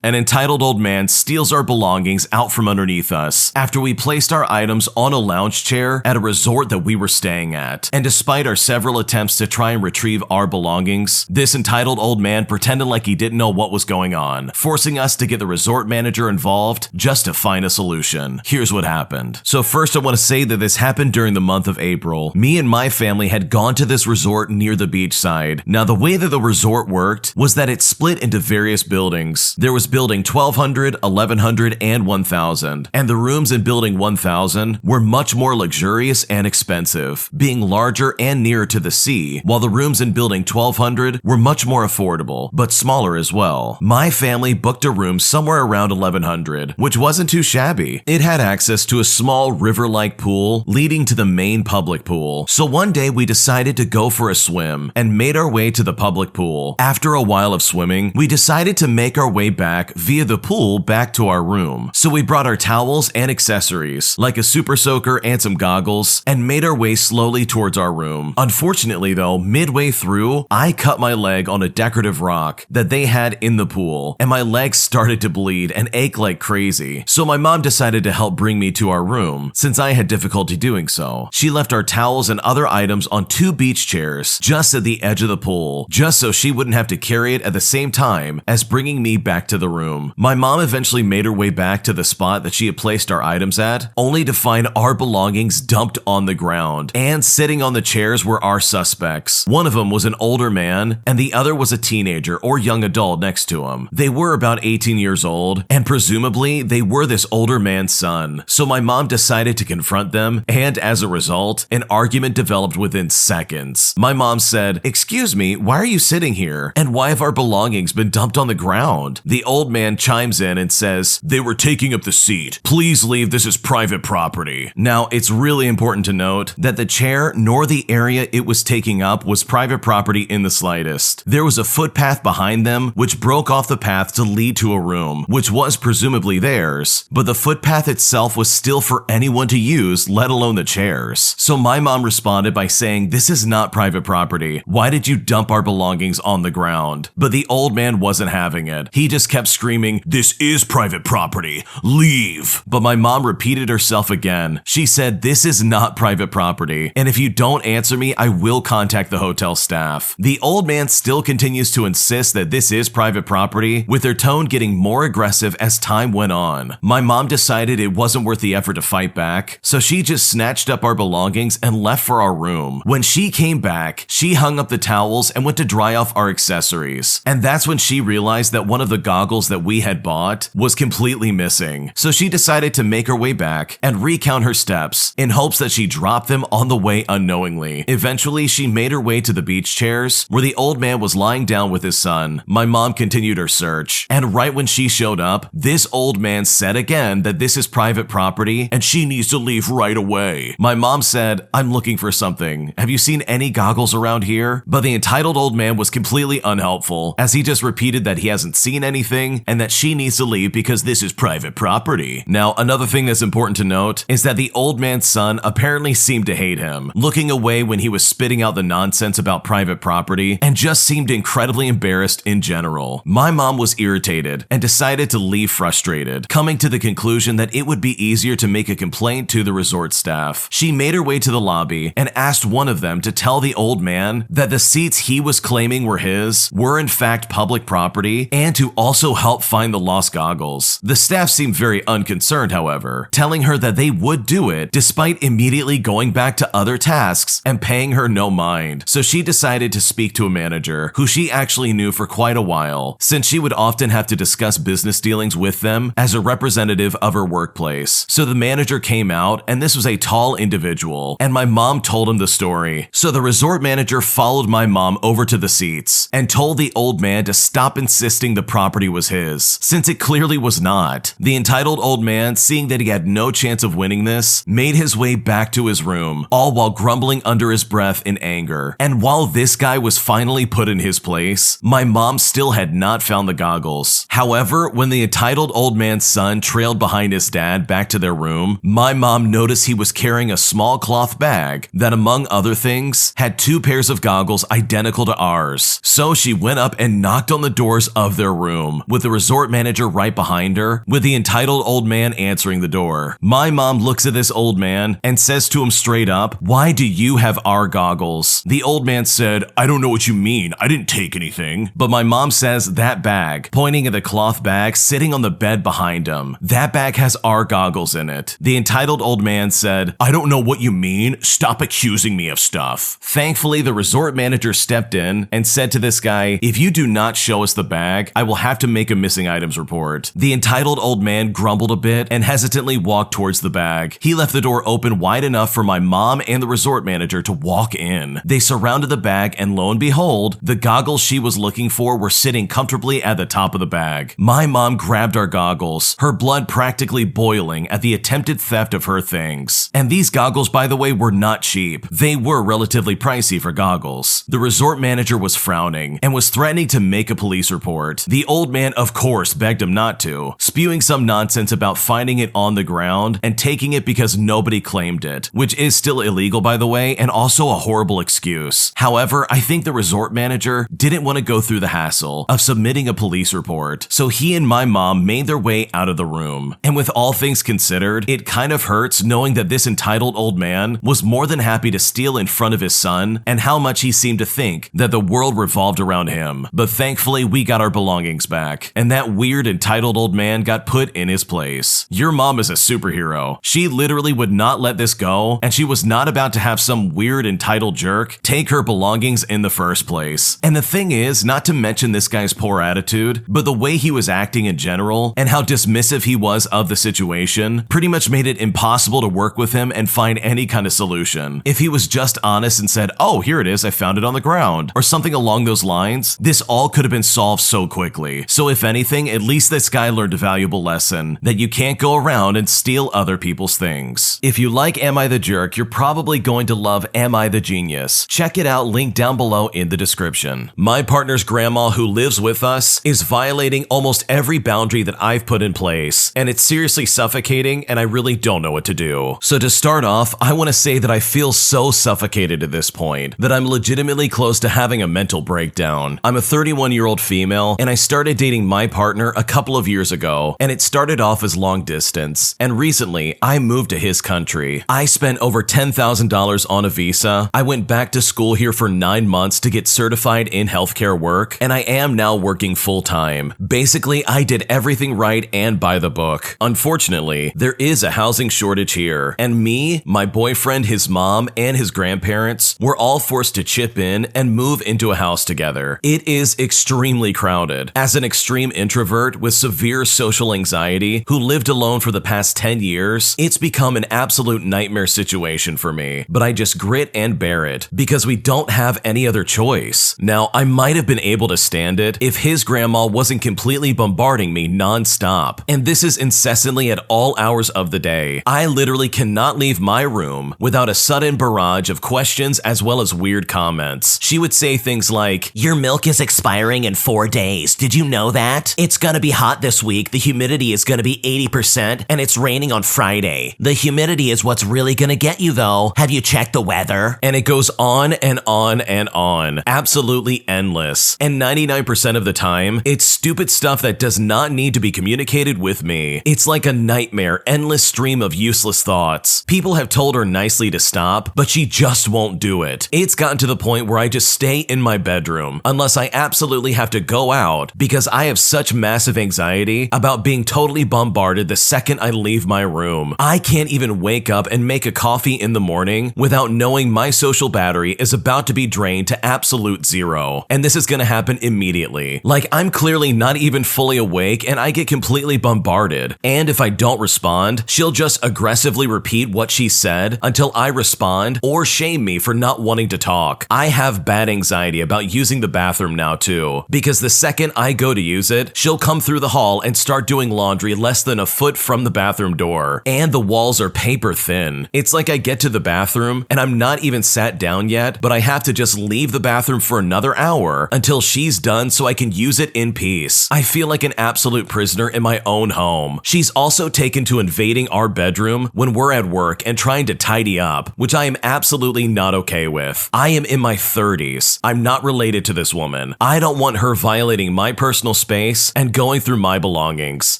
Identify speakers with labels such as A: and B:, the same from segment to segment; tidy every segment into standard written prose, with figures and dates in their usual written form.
A: an entitled old man steals our belongings out from underneath us after we placed our items on a lounge chair at a resort that we were staying at. And despite our several attempts to try and retrieve our belongings, this entitled old man pretended like he didn't know what was going on, forcing us to get the resort manager involved just to find a solution. Here's what happened. So first I want to say that this happened during the month of April. Me and my family had gone to this resort near the beachside. Now the way that the resort worked was that it split into various buildings. There was building 1200, 1100, and 1000. And the rooms in building 1000 were much more luxurious and expensive, being larger and nearer to the sea, while the rooms in building 1200 were much more affordable, but smaller as well. My family booked a room somewhere around 1100, which wasn't too shabby. It had access to a small river-like pool leading to the main public pool. So one day we decided to go for a swim and made our way to the public pool. After a while of swimming, we decided to make our way back via the pool back to our room. So we brought our towels and accessories, like a super soaker and some goggles, and made our way slowly towards our room. Unfortunately though, midway through, I cut my leg on a decorative rock that they had in the pool, and my leg started to bleed and ache like crazy. So my mom decided to help bring me to our room, since I had difficulty doing so. She left our towels and other items on 2 beach chairs just at the edge of the pool, just so she wouldn't have to carry it at the same time as bringing me back to the room. My mom eventually made her way back to the spot that she had placed our items at, only to find our belongings dumped on the ground, and sitting on the chairs were our suspects. One of them was an older man, and the other was a teenager or young adult next to him. They were about 18 years old, and presumably they were this older man's son. So my mom decided to confront them, and as a result, an argument developed within seconds. My mom said, "Excuse me, why are you sitting here? And why have our belongings been dumped on the ground?" The old man chimes in and says, "They were taking up the seat. Please leave, this is private property." Now, it's really important to note that the chair nor the area it was taking up was private property in the slightest. There was a footpath behind them which broke off the path to lead to a room, which was presumably theirs, but the footpath itself was still for anyone to use, let alone the chairs. So my mom responded by saying, "This is not private property. Why did you dump our belongings on the ground?" But the old man wasn't having it. He just kept screaming, "This is private property. Leave." But my mom repeated herself again. She said, "This is not private property, and if you don't answer me, I will contact the hotel staff." The old man still continues to insist that this is private property, with their tone getting more aggressive as time went on. My mom decided it wasn't worth the effort to fight back, so she just snatched up our belongings and left for our room. When she came back, she hung up the towels and went to dry off our accessories. And that's when she realized that one of the goggles that we had bought was completely missing. So she decided to make her way back and recount her steps in hopes that she dropped them on the way unknowingly. Eventually, she made her way to the beach chairs where the old man was lying down with his son. My mom continued her search, and right when she showed up, this old man said again that this is private property and she needs to leave right away. My mom said, "I'm looking for something. Have you seen any goggles around here?" But the entitled old man was completely unhelpful, as he just repeated that he hasn't seen anything and that she needs to leave because this is private property. Now, another thing that's important to note is that the old man's son apparently seemed to hate him, looking away when he was spitting out the nonsense about private property, and just seemed incredibly embarrassed in general. My mom was irritated and decided to leave frustrated, coming to the conclusion that it would be easier to make a complaint to the resort staff. She made her way to the lobby and asked one of them to tell the old man that the seats he was claiming were his were in fact public property, and to also help find the lost goggles. The staff seemed very unconcerned, however, telling her that they would do it despite immediately going back to other tasks and paying her no mind. So she decided to speak to a manager who she actually knew for quite a while, since she would often have to discuss business dealings with them as a representative of her workplace. So the manager came out, and this was a tall individual, and my mom told him the story. So the resort manager followed my mom over to the seats and told the old man to stop insisting the property was his, since it clearly was not. The entitled old man, seeing that he had no chance of winning this, made his way back to his room, all while grumbling under his breath in anger. And while this guy was finally put in his place, my mom still had not found the goggles. However, when the entitled old man's son trailed behind his dad back to their room, my mom noticed he was carrying a small cloth bag that, among other things, had 2 pairs of goggles identical to ours. So she went up and knocked on the doors of their room, with with the resort manager right behind her, with the entitled old man answering the door. My mom looks at this old man and says to him straight up, "Why do you have our goggles?" The old man said, "I don't know what you mean. I didn't take anything." But my mom says, "That bag," pointing at the cloth bag sitting on the bed behind him. "That bag has our goggles in it." The entitled old man said, "I don't know what you mean. Stop accusing me of stuff." Thankfully, the resort manager stepped in and said to this guy, "If you do not show us the bag, I will have to make a missing items report." The entitled old man grumbled a bit and hesitantly walked towards the bag. He left the door open wide enough for my mom and the resort manager to walk in. They surrounded the bag, and lo and behold, the goggles she was looking for were sitting comfortably at the top of the bag. My mom grabbed our goggles, her blood practically boiling at the attempted theft of her things. And these goggles, by the way, were not cheap. They were relatively pricey for goggles. The resort manager was frowning and was threatening to make a police report. The old man, of course, begged him not to, spewing some nonsense about finding it on the ground and taking it because nobody claimed it, which is still illegal, by the way, and also a horrible excuse. However, I think the resort manager didn't want to go through the hassle of submitting a police report, so he and my mom made their way out of the room. And with all things considered, it kind of hurts knowing that this entitled old man was more than happy to steal in front of his son and how much he seemed to think that the world revolved around him. But thankfully, we got our belongings back, and that weird entitled old man got put in his place. Your mom is a superhero. She literally would not let this go, and she was not about to have some weird entitled jerk take her belongings in the first place. And the thing is, not to mention this guy's poor attitude, but the way he was acting in general and how dismissive he was of the situation pretty much made it impossible to work with him and find any kind of solution. If he was just honest and said, "Oh, here it is, I found it on the ground," or something along those lines, this all could have been solved so quickly. So if anything, at least this guy learned a valuable lesson that you can't go around and steal other people's things. If you like Am I the Jerk, you're probably going to love Am I the Genius. Check it out, link down below in the description. My partner's grandma, who lives with us, is violating almost every boundary that I've put in place, and it's seriously suffocating, and I really don't know what to do. So to start off, I want to say that I feel so suffocated at this point that I'm legitimately close to having a mental breakdown. I'm a 31-year-old female, and I started dating my partner a couple of years ago, and it started off as long distance. And recently, I moved to his country. I spent over $10,000 on a visa. I went back to school here for 9 months to get certified in healthcare work, and I am now working full-time. Basically, I did everything right and by the book. Unfortunately, there is a housing shortage here, and me, my boyfriend, his mom, and his grandparents were all forced to chip in and move into a house together. It is extremely crowded. As an extreme introvert with severe social anxiety who lived alone for the past 10 years, it's become an absolute nightmare situation for me, but I just grit and bear it because we don't have any other choice. Now, I might have been able to stand it if his grandma wasn't completely bombarding me non-stop, and this is incessantly at all hours of the day. I literally cannot leave my room without a sudden barrage of questions as well as weird comments. She would say things like, "Your milk is expiring in 4 days. Did you know that? It's gonna be hot this week. The humidity is gonna be 80% and it's raining on Friday. The humidity is what's really gonna get you though. Have you checked the weather?" And it goes on and on and on. Absolutely endless. And 99% of the time, it's stupid stuff that does not need to be communicated with me. It's like a nightmare, endless stream of useless thoughts. People have told her nicely to stop, but she just won't do it. It's gotten to the point where I just stay in my bedroom unless I absolutely have to go out because I have such massive anxiety about being totally bombarded the second I leave my room. I can't even wake up and make a coffee in the morning without knowing my social battery is about to be drained to absolute zero. And this is gonna happen immediately. Like, I'm clearly not even fully awake and I get completely bombarded. And if I don't respond, she'll just aggressively repeat what she said until I respond or shame me for not wanting to talk. I have bad anxiety about using the bathroom now too, because the second I go to use it, she'll come through the hall and start doing laundry less than a foot from the bathroom door. And the walls are paper thin. It's like I get to the bathroom and I'm not even sat down yet, but I have to just leave the bathroom for another hour until she's done so I can use it in peace. I feel like an absolute prisoner in my own home. She's also taken to invading our bedroom when we're at work and trying to tidy up, which I am absolutely not okay with. I am in my 30s. I'm not related to this woman. I don't want her violating my personal space and going through my belongings.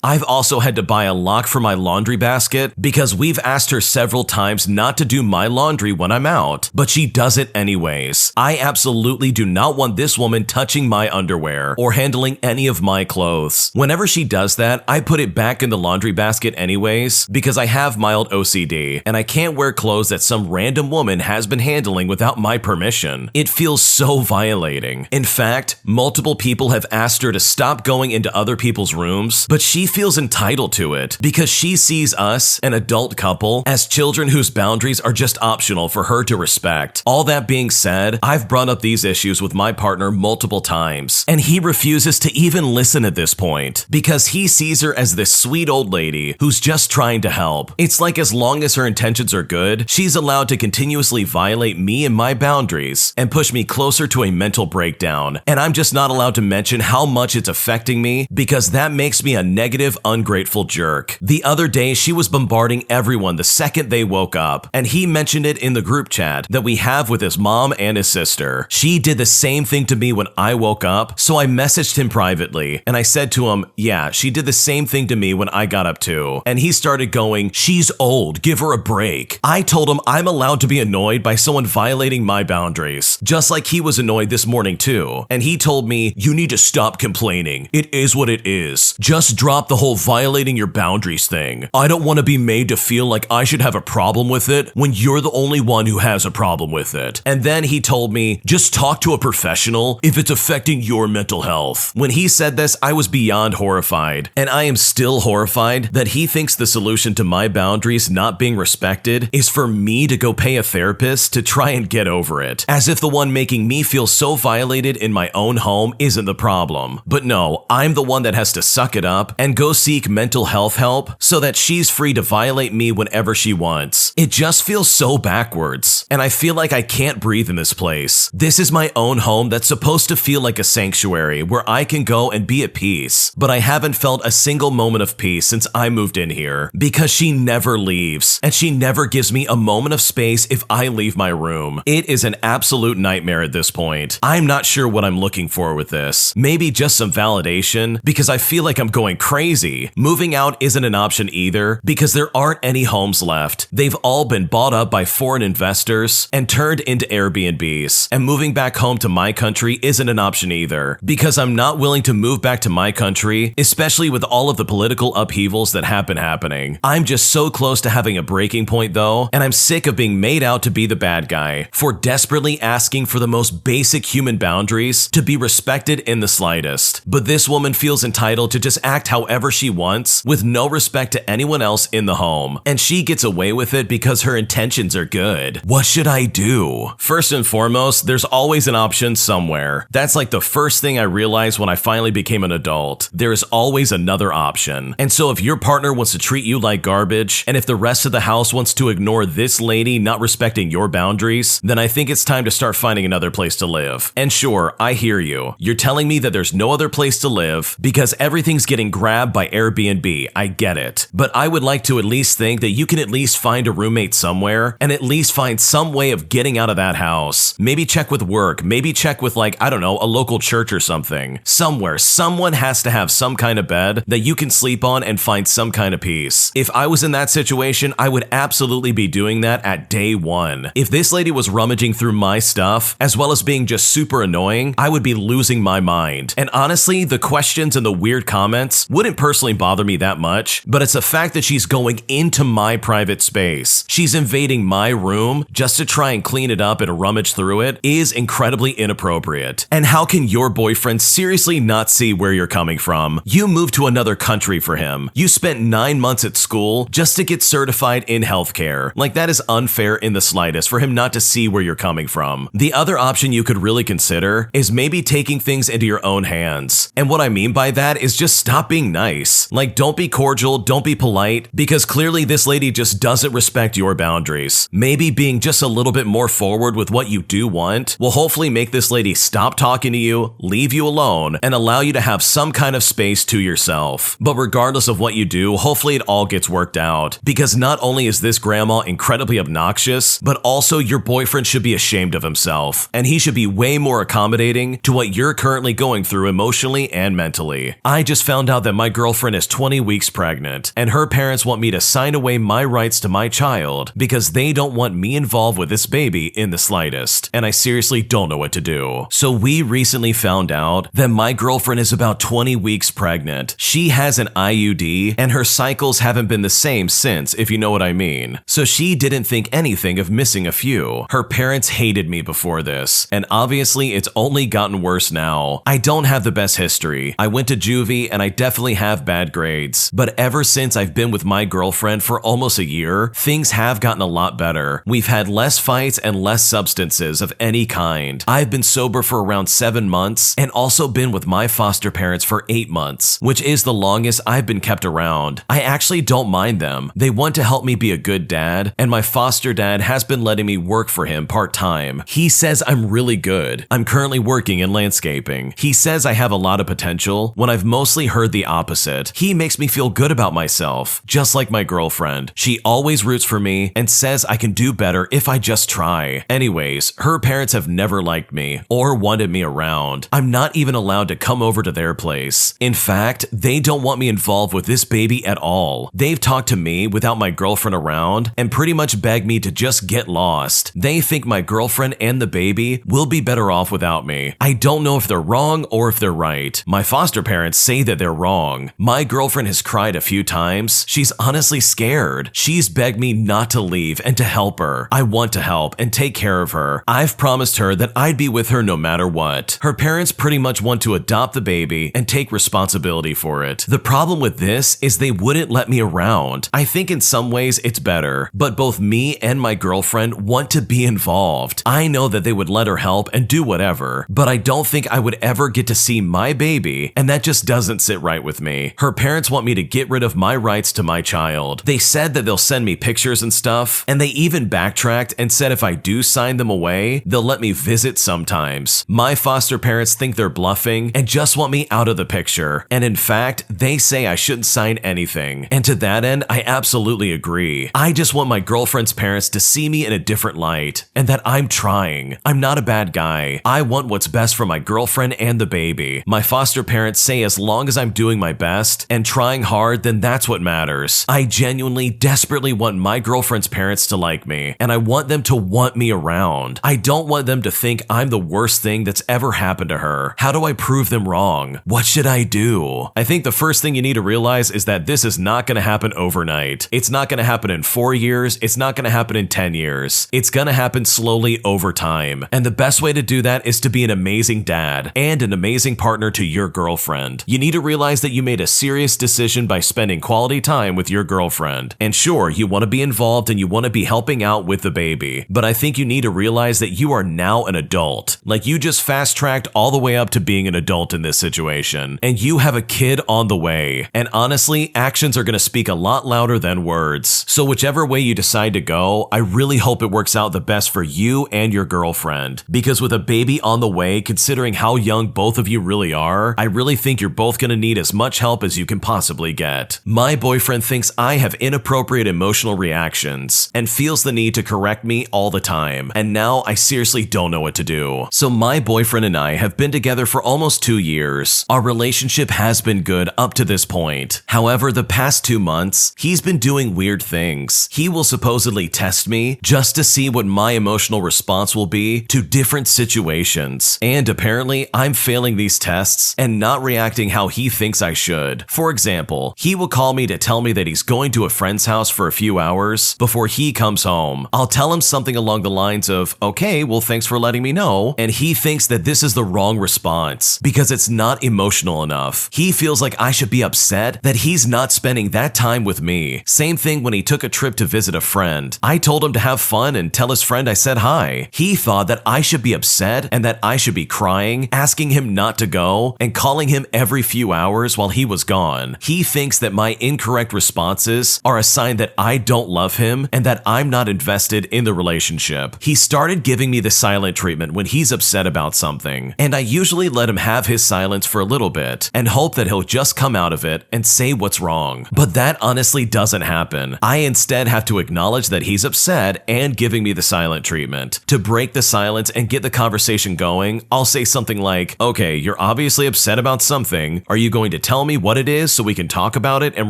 A: I've also had to buy a lock for my laundry basket because we've asked her several times not to do my laundry when I'm out, but she does it anyways. I absolutely do not want this woman touching my underwear or handling any of my clothes. Whenever she does that, I put it back in the laundry basket anyways because I have mild OCD and I can't wear clothes that some random woman has been handling without my permission. It feels so violating. In fact, multiple people have asked her to stop going into other people's rooms, but she feels entitled to it because she sees us, an adult couple, as children whose boundaries are just optional for her to respect. All that being said, I've brought up these issues with my partner multiple times, and he refuses to even listen at this point because he sees her as this sweet old lady who's just trying to help. It's like as long as her intentions are good, she's allowed to continuously violate me and my boundaries and push me closer to a mental breakdown, and I'm just not allowed to mention how much it's affecting me because that makes me a negative, ungrateful jerk. The other day, she was bombarding everyone the second they woke up, and he mentioned it in the group chat that we have with his mom and his sister. She did the same thing to me when I woke up, so I messaged him privately, and I said to him, yeah, she did the same thing to me when I got up too. And he started going, she's old, give her a break. I told him I'm allowed to be annoyed by someone violating my boundaries, just like he was annoyed this morning too. And he told me, you need to stop complaining. It is what it is. Just drop the whole violating your boundaries thing. I don't want to be made to feel like I should have a problem with it when you're the only one who has a problem with it. And then he told me, just talk to a professional if it's affecting your mental health. When he said this, I was beyond horrified. And I am still horrified that he thinks the solution to my boundaries not being respected is for me to go pay a therapist to try and get over it. As if the one making me feel so violated in my own home isn't the problem. But no, I'm the one that has to suck it up and go seek mental health help so that she's free to violate me whenever she wants. It just feels so backwards, and I feel like I can't breathe in this place. This is my own home that's supposed to feel like a sanctuary where I can go and be at peace, but I haven't felt a single moment of peace since I moved in here because she never leaves, and she never gives me a moment of space if I leave my room. It is an absolute nightmare at this point. I'm not sure what I'm looking for with this. Maybe just some validation because I feel like I'm going crazy. Moving out isn't an option either because there aren't any homes left. They've all been bought up by foreign investors and turned into Airbnbs. And moving back home to my country isn't an option either because I'm not willing to move back to my country, especially with all of the political upheavals that have been happening. I'm just so close to having a breaking point though, and I'm sick of being made out to be the bad guy for desperately asking for the most basic human boundaries to be respected in the slightest. But this woman feels entitled to just act however she wants with no respect to anyone else in the home, and she gets away with it because her intentions are good. What should I do? First and foremost, there's always an option somewhere. That's like the first thing I realized when I finally became an adult. There is always another option. And so if your partner wants to treat you like garbage, and if the rest of the house wants to ignore this lady not respecting your boundaries, then I think it's time to start finding another place to live. And sure, I hear you. You're telling me that there's no other place to live because everything's getting grabbed by Airbnb. I get it. But I would like to at least think that you can at least find a roommate somewhere and at least find some way of getting out of that house. Maybe check with work. Maybe check with I don't know, a local church or something. Somewhere, someone has to have some kind of bed that you can sleep on and find some kind of peace. If I was in that situation, I would absolutely be doing that at day one. If this lady was rummaging through my stuff, as well as being just super annoying, I would be losing my mind. And honestly, the questions and the weird comments wouldn't personally bother me that much, but it's the fact that she's going into my private space. She's invading my room just just to try and clean it up and rummage through it is incredibly inappropriate. And how can your boyfriend seriously not see where you're coming from? You moved to another country for him. You spent 9 months at school just to get certified in healthcare. Like, that is unfair in the slightest for him not to see where you're coming from. The other option you could really consider is maybe taking things into your own hands. And what I mean by that is just stop being nice. Like, don't be cordial, don't be polite, because clearly this lady just doesn't respect your boundaries. Maybe being just a little bit more forward with what you do want will hopefully make this lady stop talking to you, leave you alone, and allow you to have some kind of space to yourself. But regardless of what you do, hopefully it all gets worked out, because not only is this grandma incredibly obnoxious, but also your boyfriend should be ashamed of himself, and he should be way more accommodating to what you're currently going through emotionally and mentally. I just found out that my girlfriend is 20 weeks pregnant, and her parents want me to sign away my rights to my child because they don't want me involved with this baby in the slightest, and I seriously don't know what to do. So we recently found out that my girlfriend is about 20 weeks pregnant. She has an IUD, and her cycles haven't been the same since, if you know what I mean. So she didn't think anything of missing a few. Her parents hated me before this, and obviously it's only gotten worse now. I don't have the best history. I went to juvie and I definitely have bad grades, but ever since I've been with my girlfriend for almost a year, things have gotten a lot better. We've had less fights and less substances of any kind. I've been sober for around 7 months and also been with my foster parents for 8 months, which is the longest I've been kept around. I actually don't mind them. They want to help me be a good dad, and my foster dad has been letting me work for him part-time. He says I'm really good. I'm currently working in landscaping. He says I have a lot of potential when I've mostly heard the opposite. He makes me feel good about myself, just like my girlfriend. She always roots for me and says I can do better if I just try. Anyways, her parents have never liked me or wanted me around. I'm not even allowed to come over to their place. In fact, they don't want me involved with this baby at all. They've talked to me without my girlfriend around and pretty much begged me to just get lost. They think my girlfriend and the baby will be better off without me. I don't know if they're wrong or if they're right. My foster parents say that they're wrong. My girlfriend has cried a few times. She's honestly scared. She's begged me not to leave and to help her. I want to help and take care of her. I've promised her that I'd be with her no matter what. Her parents pretty much want to adopt the baby and take responsibility for it. The problem with this is they wouldn't let me around. I think in some ways it's better, but both me and my girlfriend want to be involved. I know that they would let her help and do whatever, but I don't think I would ever get to see my baby, and that just doesn't sit right with me. Her parents want me to get rid of my rights to my child. They said that they'll send me pictures and stuff, and they even backtracked and said if I do sign them away, they'll let me visit sometimes. My foster parents think they're bluffing and just want me out of the picture, and in fact, they say I shouldn't sign anything. And to that end, I absolutely agree. I just want my girlfriend's parents to see me in a different light, and that I'm trying. I'm not a bad guy. I want what's best for my girlfriend and the baby. My foster parents say as long as I'm doing my best and trying hard, then that's what matters. I genuinely, desperately want my girlfriend's parents to like me, and I want them to want me around. I don't want them to think I'm the worst thing that's ever happened to her. How do I prove them wrong? What should I do? I think the first thing you need to realize is that this is not going to happen overnight. It's not going to happen in 4 years. It's not going to happen in 10 years. It's going to happen slowly over time. And the best way to do that is to be an amazing dad and an amazing partner to your girlfriend. You need to realize that you made a serious decision by spending quality time with your girlfriend. And sure, you want to be involved and you want to be helping out with the baby, but I think you need to realize that you are now an adult. Like, you just fast-tracked all the way up to being an adult in this situation, and you have a kid on the way. And honestly, actions are going to speak a lot louder than words. So whichever way you decide to go, I really hope it works out the best for you and your girlfriend, because with a baby on the way, considering how young both of you really are, I really think you're both going to need as much help as you can possibly get. My boyfriend thinks I have inappropriate emotional reactions and feels the need to correct me all the time, and now I seriously don't know what to do. So my boyfriend and I have been together for almost 2 years. Our relationship has been good up to this point. However, the past 2 months, he's been doing weird things. He will supposedly test me just to see what my emotional response will be to different situations. And apparently, I'm failing these tests and not reacting how he thinks I should. For example, he will call me to tell me that he's going to a friend's house for a few hours before he comes home. I'll tell him something along the lines of, okay, well, thanks for letting me know. And he thinks that this is the wrong response because it's not emotional enough. He feels like I should be upset that he's not spending that time with me. Same thing when he took a trip to visit a friend. I told him to have fun and tell his friend I said hi. He thought that I should be upset and that I should be crying, asking him not to go, and calling him every few hours while he was gone. He thinks that my incorrect responses are a sign that I don't love him and that I'm not invested in the relationship. He started giving me the silent treatment when he's upset about something, and I usually let him have his silence for a little bit and hope that he'll just come out of it and say what's wrong. But that honestly doesn't happen. I instead have to acknowledge that he's upset and giving me the silent treatment. To break the silence and get the conversation going, I'll say something like, okay, you're obviously upset about something. Are you going to tell me what it is so we can talk about it and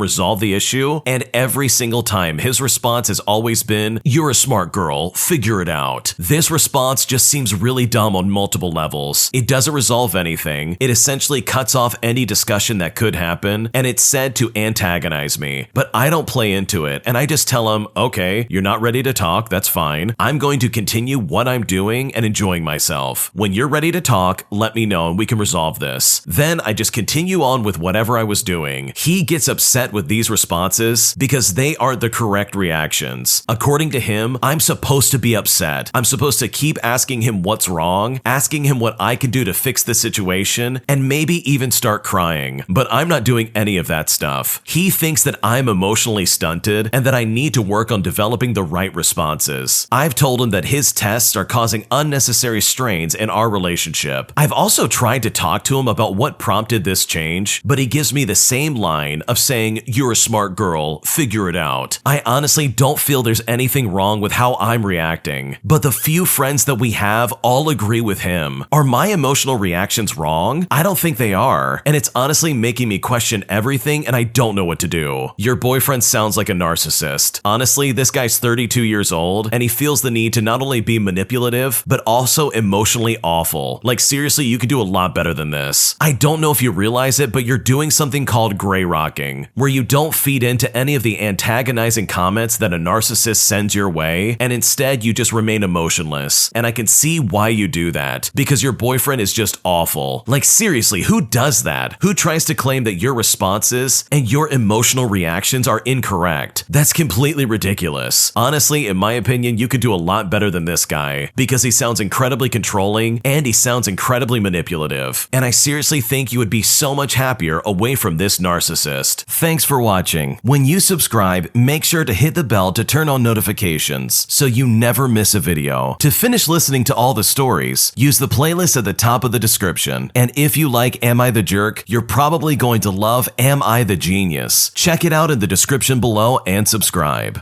A: resolve the issue? And every single time, his response has always been, you're a smart girl, figure it out. This response just seems really dumb on multiple levels. It doesn't resolve anything. It essentially cuts off any discussion that could happen, and it's said to antagonize me. But I don't play into it, and I just tell him, okay, you're not ready to talk, that's fine. I'm going to continue what I'm doing and enjoying myself. When you're ready to talk, let me know and we can resolve this. Then I just continue on with whatever I was doing. He gets upset with these responses because they aren't the correct reactions. According to him, I'm supposed to be upset. I'm supposed to keep asking him what's wrong, asking him what I can do to fix the situation, and maybe even start crying. But I'm not doing any of that stuff. He thinks that I'm emotionally stunted and that I need to work on developing the right responses. I've told him that his tests are causing unnecessary strains in our relationship. I've also tried to talk to him about what prompted this change, but he gives me the same line of saying, you're a smart girl, figure it out. I honestly don't feel there's anything wrong with how I'm reacting, but the few friends that we have all agree with him. Are my emotional reactions wrong? I don't think they are, and it's honestly making me question everything and I don't know what to do. Your boyfriend sounds like a narcissist. Honestly, this guy's 32 years old and he feels the need to not only be manipulative, but also emotionally awful. Like seriously, you could do a lot better than this. I don't know if you realize it, but you're doing something called gray rocking, where you don't feed into any of the antagonizing comments that a narcissist sends your way, and instead you just remain emotionless. And I can see why you do that, because your boyfriend is just awful. Like seriously, who does that? Who tries to claim that your responses and your emotional reactions are incorrect? That's completely ridiculous. Honestly, in my opinion, you could do a lot better than this guy, because he sounds incredibly controlling and he sounds incredibly manipulative. And I seriously think you would be so much happier away from this narcissist. Thanks for watching. When you subscribe, make sure to hit the bell to turn on notifications so you never miss a video. To finish listening to all the stories, use the playlist at the top of the description. And if you like Am I the Jerk, you're probably going to love Am I the Genius. Check it out in the description below and subscribe.